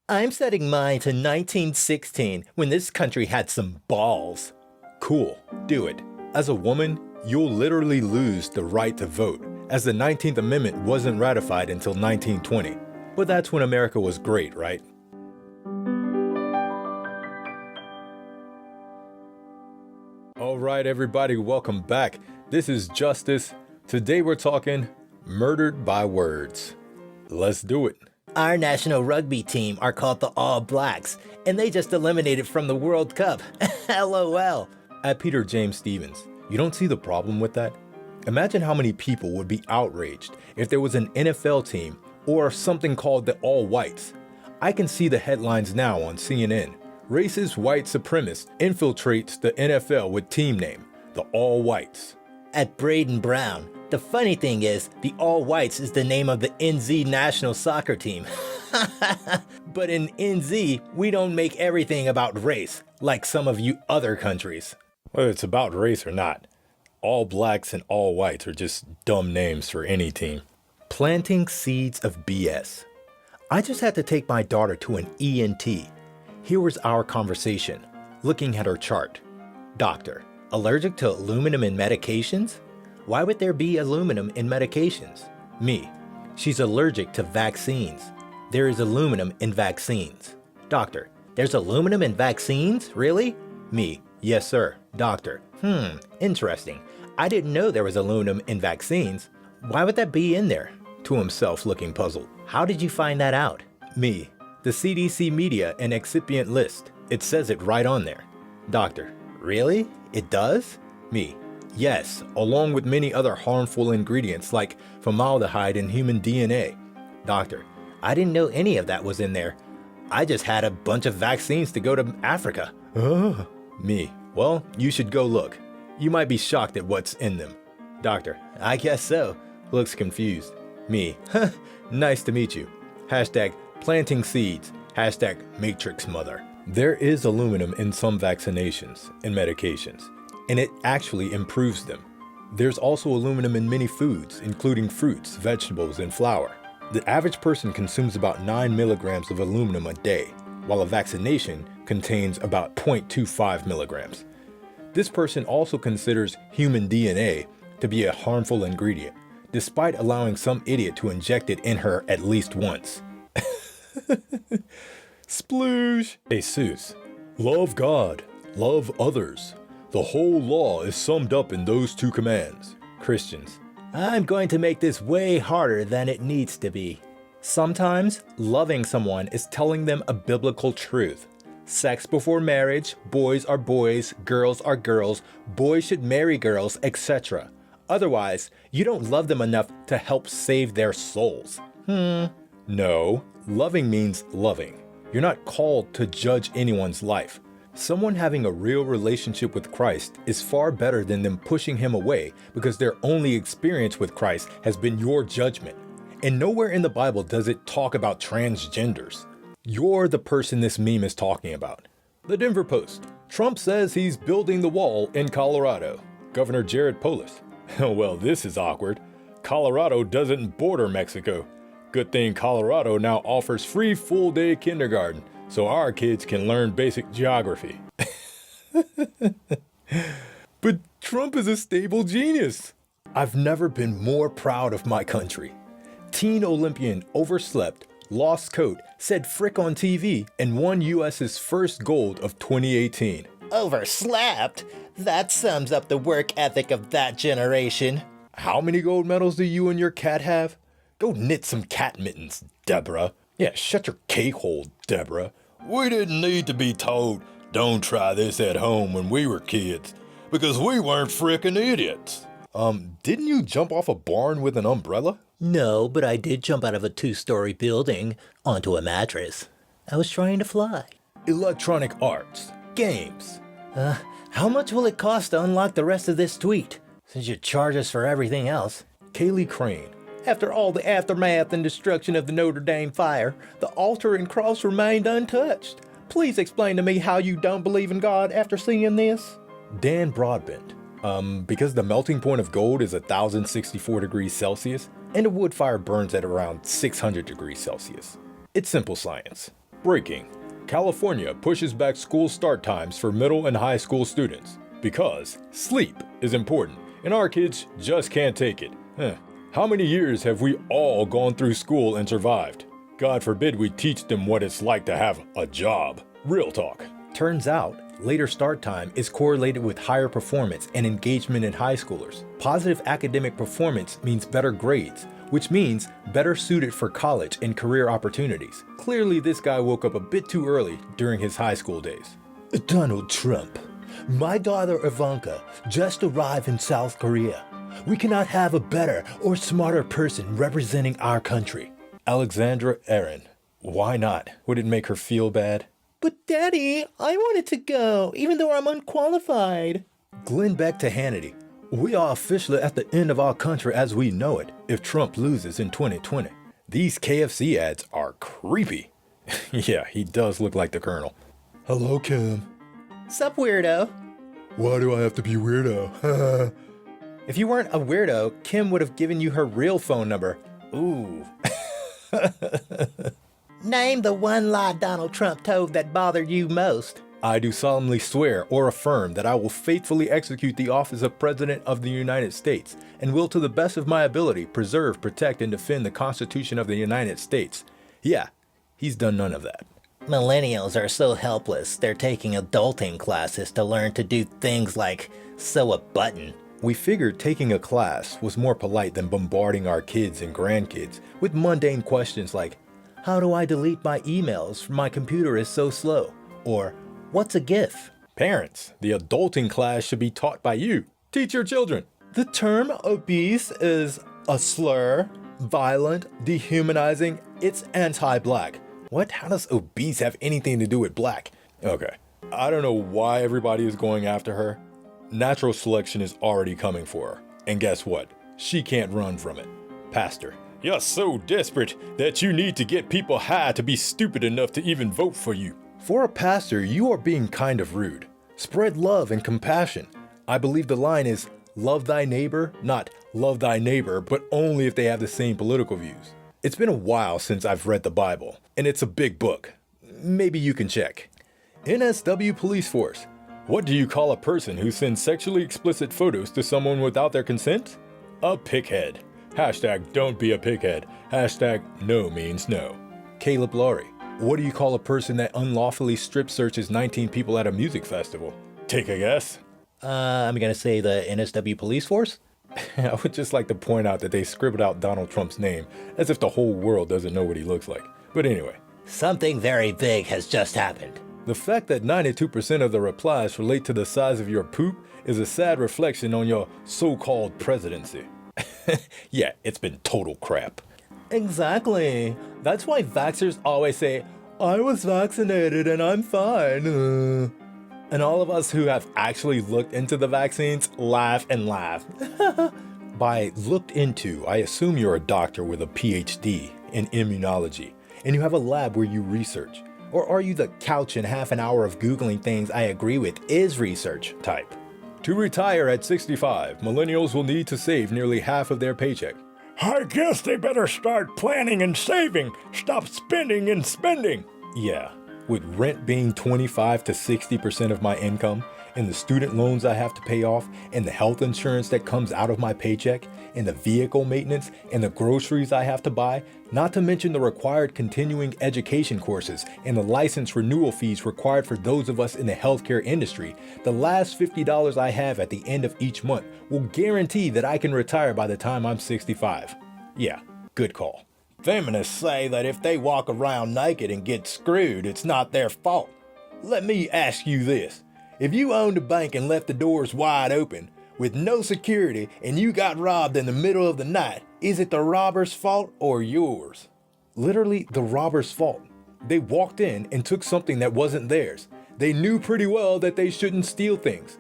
I'm setting mine to 1916 when this country had some balls. Cool, do it. As a woman, you'll literally lose the right to vote, as the 19th Amendment wasn't ratified until 1920. But that's when America was great, right? Alright everybody, welcome back. This is Justice. Today we're talking Murdered by Words. Let's do it. Our national rugby team are called the All Blacks, and they just eliminated from the World Cup. LOL. At Peter James Stevens, you don't see the problem with that? Imagine how many people would be outraged if there was an NFL team or something called the All Whites. I can see the headlines now on CNN. Racist white supremacist infiltrates the NFL with team name, the All Whites. At Braden Brown, the funny thing is, the All Whites is the name of the NZ national soccer team. But in NZ, we don't make everything about race, like some of you other countries. Whether it's about race or not, All Blacks and All Whites are just dumb names for any team. Planting seeds of BS. I just had to take my daughter to an ENT. Here was our conversation, looking at her chart. Doctor, allergic to aluminum in medications? Why would there be aluminum in medications? Me, she's allergic to vaccines. There is aluminum in vaccines. Doctor, there's aluminum in vaccines? Really? Me, yes sir. Doctor, interesting. I didn't know there was aluminum in vaccines. Why would that be in there? To himself, looking puzzled. How did you find that out? Me, the CDC media and excipient list. It says it right on there. Doctor, really? It does? Me, yes, along with many other harmful ingredients like formaldehyde in human DNA. Doctor, I didn't know any of that was in there. I just had a bunch of vaccines to go to Africa. Me, well, you should go look. You might be shocked at what's in them. Doctor, I guess so. Looks confused. Me, nice to meet you. Hashtag planting seeds. Hashtag matrix mother. There is aluminum in some vaccinations and medications, and it actually improves them. There's also aluminum in many foods, including fruits, vegetables, and flour. The average person consumes about 9 milligrams of aluminum a day, while a vaccination contains about 0.25 milligrams. This person also considers human DNA to be a harmful ingredient, despite allowing some idiot to inject it in her at least once. Sploosh! Jesus. Love God, love others. The whole law is summed up in those two commands. Christians. I'm going to make this way harder than it needs to be. Sometimes, loving someone is telling them a biblical truth. Sex before marriage, boys are boys, girls are girls, boys should marry girls, etc. Otherwise, you don't love them enough to help save their souls. No, loving means loving. You're not called to judge anyone's life. Someone having a real relationship with Christ is far better than them pushing him away because their only experience with Christ has been your judgment. And nowhere in the Bible does it talk about transgenders. You're the person this meme is talking about. The Denver Post. Trump says he's building the wall in Colorado. Governor Jared Polis. Well, this is awkward. Colorado doesn't border Mexico. Good thing Colorado now offers free full-day kindergarten, so our kids can learn basic geography. But Trump is a stable genius. I've never been more proud of my country. Teen Olympian overslept, lost coat, said frick on TV, and won US's first gold of 2018. Overslept? That sums up the work ethic of that generation. How many gold medals do you and your cat have? Go knit some cat mittens, Deborah. Yeah, shut your cake-hole, Deborah. We didn't need to be told, don't try this at home when we were kids, because we weren't frickin' idiots. Didn't you jump off a barn with an umbrella? No, but I did jump out of a 2-story building onto a mattress. I was trying to fly. Electronic arts, games. How much will it cost to unlock the rest of this tweet, since you charge us for everything else? Kaylee Crane. After all the aftermath and destruction of the Notre Dame fire, the altar and cross remained untouched. Please explain to me how you don't believe in God after seeing this. Dan Broadbent. Because the melting point of gold is 1,064 degrees Celsius, and a wood fire burns at around 600 degrees Celsius. It's simple science. Breaking. California pushes back school start times for middle and high school students because sleep is important and our kids just can't take it. How many years have we all gone through school and survived? God forbid we teach them what it's like to have a job. Real talk. Turns out, later start time is correlated with higher performance and engagement in high schoolers. Positive academic performance means better grades, which means better suited for college and career opportunities. Clearly, this guy woke up a bit too early during his high school days. Donald Trump. My daughter Ivanka just arrived in South Korea. We cannot have a better or smarter person representing our country. Alexandra Aaron. Why not? Would it make her feel bad? But Daddy, I wanted to go, even though I'm unqualified. Glenn Beck to Hannity. We are officially at the end of our country as we know it if Trump loses in 2020. These KFC ads are creepy. Yeah, he does look like the Colonel. Hello, Kim. Sup, weirdo? Why do I have to be weirdo? If you weren't a weirdo, Kim would have given you her real phone number. Ooh. Name the one lie Donald Trump told that bothered you most. I do solemnly swear or affirm that I will faithfully execute the office of President of the United States and will to the best of my ability preserve, protect, and defend the Constitution of the United States. Yeah, he's done none of that. Millennials are so helpless, they're taking adulting classes to learn to do things like sew a button. We figured taking a class was more polite than bombarding our kids and grandkids with mundane questions like, how do I delete my emails? My computer is so slow. Or, what's a GIF? Parents, the adulting class should be taught by you. Teach your children. The term obese is a slur, violent, dehumanizing, it's anti-black. What? How does obese have anything to do with black? Okay, I don't know why everybody is going after her. Natural selection is already coming for her. And guess what? She can't run from it. Pastor, you're so desperate that you need to get people high to be stupid enough to even vote for you. For a pastor, you are being kind of rude. Spread love and compassion. I believe the line is, love thy neighbor, not love thy neighbor, but only if they have the same political views. It's been a while since I've read the Bible, and it's a big book. Maybe you can check. NSW Police Force. What do you call a person who sends sexually explicit photos to someone without their consent? A pickhead. Hashtag don't be a pickhead. Hashtag no means no. Caleb Laurie. What do you call a person that unlawfully strip searches 19 people at a music festival? Take a guess. I'm gonna say the NSW Police Force? I would just like to point out that they scribbled out Donald Trump's name as if the whole world doesn't know what he looks like. But anyway. Something very big has just happened. The fact that 92% of the replies relate to the size of your poop is a sad reflection on your so-called presidency. Yeah, it's been total crap. Exactly. That's why vaxxers always say, I was vaccinated and I'm fine. And all of us who have actually looked into the vaccines laugh and laugh. By looked into, I assume you're a doctor with a PhD in immunology, and you have a lab where you research. Or are you the couch and half an hour of Googling things I agree with is research type? To retire at 65, millennials will need to save nearly half of their paycheck. I guess they better start planning and saving. Stop spending and spending. Yeah, with rent being 25 to 60% of my income, and the student loans I have to pay off, and the health insurance that comes out of my paycheck, and the vehicle maintenance, and the groceries I have to buy, not to mention the required continuing education courses and the license renewal fees required for those of us in the healthcare industry, the last $50 I have at the end of each month will guarantee that I can retire by the time I'm 65. Yeah, good call. Feminists say that if they walk around naked and get screwed, it's not their fault. Let me ask you this. If you owned a bank and left the doors wide open, with no security, and you got robbed in the middle of the night, is it the robber's fault or yours? Literally, the robber's fault. They walked in and took something that wasn't theirs. They knew pretty well that they shouldn't steal things.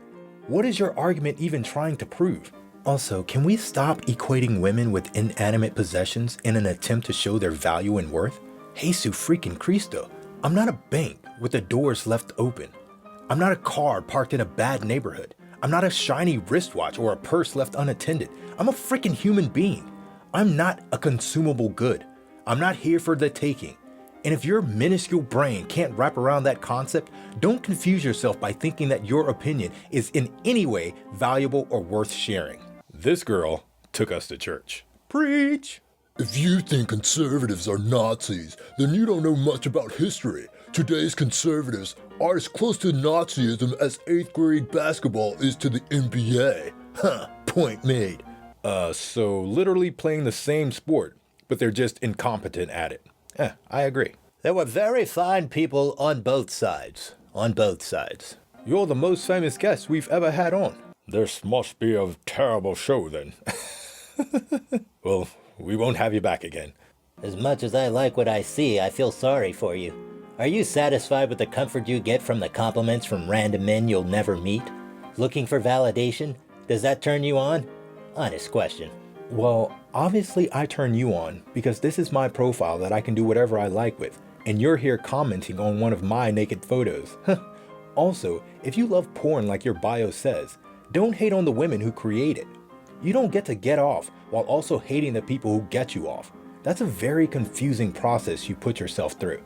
What is your argument even trying to prove? Also, can we stop equating women with inanimate possessions in an attempt to show their value and worth? Jesus freaking Cristo, I'm not a bank with the doors left open. I'm not a car parked in a bad neighborhood. I'm not a shiny wristwatch or a purse left unattended. I'm a freaking human being. I'm not a consumable good. I'm not here for the taking. And if your minuscule brain can't wrap around that concept, don't confuse yourself by thinking that your opinion is in any way valuable or worth sharing. This girl took us to church. Preach! If you think conservatives are Nazis, then you don't know much about history. Today's conservatives are as close to Nazism as 8th grade basketball is to the NBA. Huh, point made. So literally playing the same sport, but they're just incompetent at it. I agree. There were very fine people on both sides. On both sides. You're the most famous guest we've ever had on. This must be a terrible show then. Well, we won't have you back again. As much as I like what I see, I feel sorry for you. Are you satisfied with the comfort you get from the compliments from random men you'll never meet? Looking for validation? Does that turn you on? Honest question. Well, obviously I turn you on because this is my profile that I can do whatever I like with, and you're here commenting on one of my naked photos. Also, if you love porn like your bio says, don't hate on the women who create it. You don't get to get off while also hating the people who get you off. That's a very confusing process you put yourself through.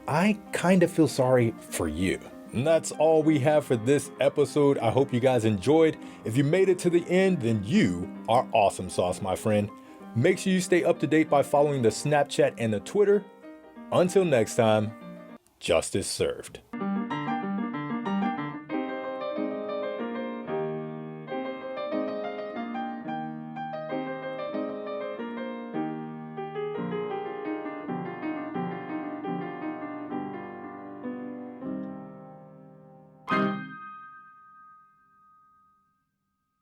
I kind of feel sorry for you. And that's all we have for this episode. I hope you guys enjoyed. If you made it to the end, then you are awesome sauce, my friend. Make sure you stay up to date by following the Snapchat and the Twitter. Until next time, justice served.